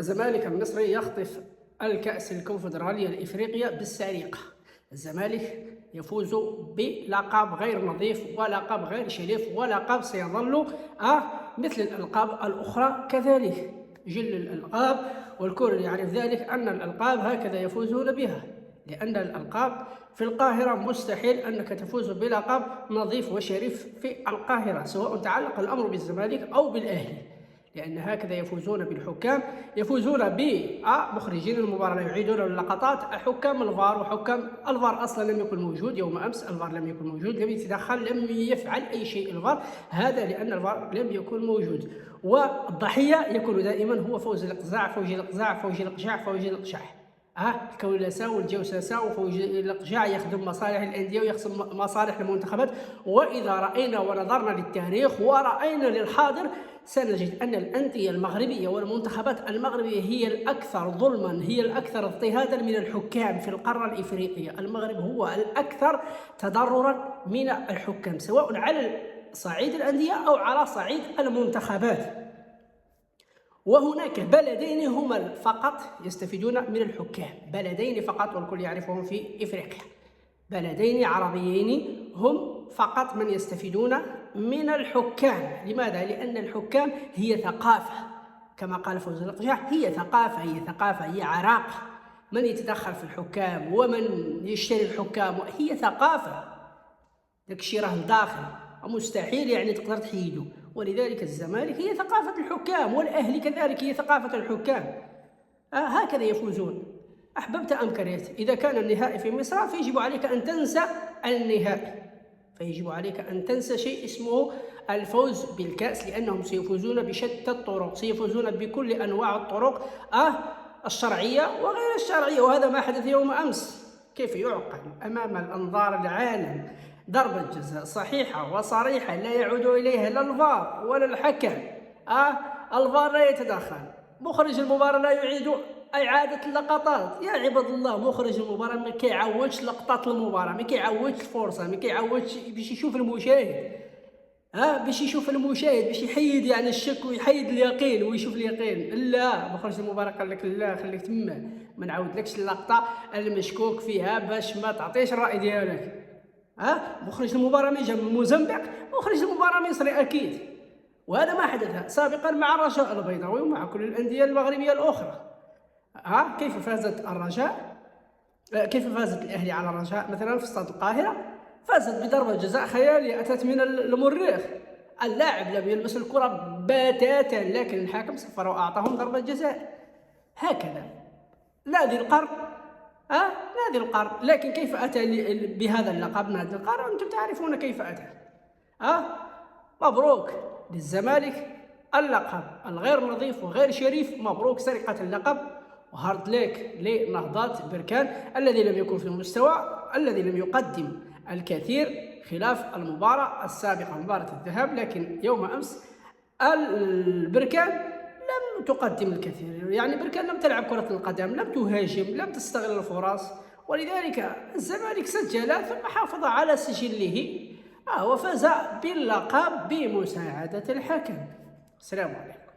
الزمالك المصري يخطف الكأس الكونفدرالية الإفريقية بالسرقة. الزمالك يفوز بلقب غير نظيف ولقب غير شريف ولقب سيظل مثل الألقاب الأخرى كذلك. جل الألقاب والكل يعرف ذلك أن الألقاب هكذا يفوزون بها، لأن الألقاب في القاهرة مستحيل أنك تفوز بلقب نظيف وشريف في القاهرة، سواء تعلق الأمر بالزمالك أو بالأهلي، لأن هكذا يفوزون بالحكام، يفوزون بمخرجين المباراة، يعيدون اللقطات، حكام الفار، وحكام الفار أصلا لم يكن موجود يوم أمس، الفار لم يكن موجود، لم يتدخل، لم يفعل أي شيء الفار، هذا لأن الفار لم يكن موجود. والضحية يكون دائما هو فوز الإقزاع، فوز الإقزاع، فوز الإقشاع، فوز الإقشاع، الكولسة والجوسسة، وفوز الإقشاع يخدم مصالح الأندية ويخدم مصالح المنتخبات. وإذا رأينا ونظرنا للتاريخ ورأينا للحاضر سنجد أن الأندية المغربية والمنتخبات المغربية هي الأكثر ظلما، هي الأكثر اضطهادا من الحكام في القارة الإفريقية. المغرب هو الأكثر تضررا من الحكام، سواء على صعيد الأندية أو على صعيد المنتخبات. وهناك بلدين هما فقط يستفيدون من الحكام، بلدين فقط والكل يعرفهم في إفريقيا، بلدين عربيين هم فقط من يستفيدون من الحكام. لماذا؟ لأن الحكام هي ثقافة، كما قال فوز الإقشاع، هي ثقافة، هي عراقة. من يتدخل في الحكام ومن يشتري الحكام هي ثقافة، داك الشيء راه داخل مستحيل يعني تقدر تحيده. ولذلك الزمالك هي ثقافة الحكام، والأهلي كذلك هي ثقافة الحكام. هكذا يفوزون، أحببت أم كرهت. إذا كان النهائي في مصر فيجب عليك أن تنسى النهائي، فيجب عليك أن تنسى شيء اسمه الفوز بالكأس، لأنهم سيفوزون بشتى الطرق، سيفوزون بكل أنواع الطرق الشرعية وغير الشرعية. وهذا ما حدث يوم أمس. كيف يعقل أمام الأنظار العالم ضربة جزاء صحيحة وصريحة لا يعود إليها لا الفار ولا الحكم؟ الفار لا يتدخل، مخرج المباراة لا يعيد إعادة اللقطات. يا عباد الله، مخرج المباراة ما كيعودش لقطات المباراة، ما كيعودش الفرصة، ما كيعودش باش يشوف المشاهد، باش يشوف المشاهد، باش يحيد يعني الشك ويحيد اليقين ويشوف اليقين. لا، مخرج المباراة قال لك لا، خليك تما، ما نعاودلكش اللقطة المشكوك فيها باش ما تعطيش الرأي ديالك. مخرج المباراة من جنب موزمبيق، مخرج المباراة مصري أكيد. وهذا ما حدث سابقا مع الرجاء البيضاوي ومع كل الأندية المغربية الأخرى. كيف فازت الرجاء؟ كيف فازت الأهلي على الرجاء مثلا في استاد القاهرة؟ فازت بضربة جزاء خيالية أتت من المريخ، اللاعب لم يلمس الكرة بتاتا، لكن الحكم صفر وأعطاهم ضربة جزاء. هكذا لا ذي القرن، نادي القرن. لكن كيف أتى بهذا اللقب نادي القرن؟ أنتم تعرفون كيف أتى. مبروك للزمالك اللقب الغير نظيف وغير شريف، مبروك سرقة اللقب، وهارد ليك لنهضات بركان الذي لم يكن في المستوى، الذي لم يقدم الكثير خلاف المباراة السابقة، مباراة الذهاب. لكن يوم أمس البركان لم تقدم الكثير، يعني بركان لم تلعب كرة القدم، لم تهاجم، لم تستغل الفرص، ولذلك الزمالك سجل ثم حافظ على سجله وفاز باللقب بمساعدة الحكم. السلام عليكم.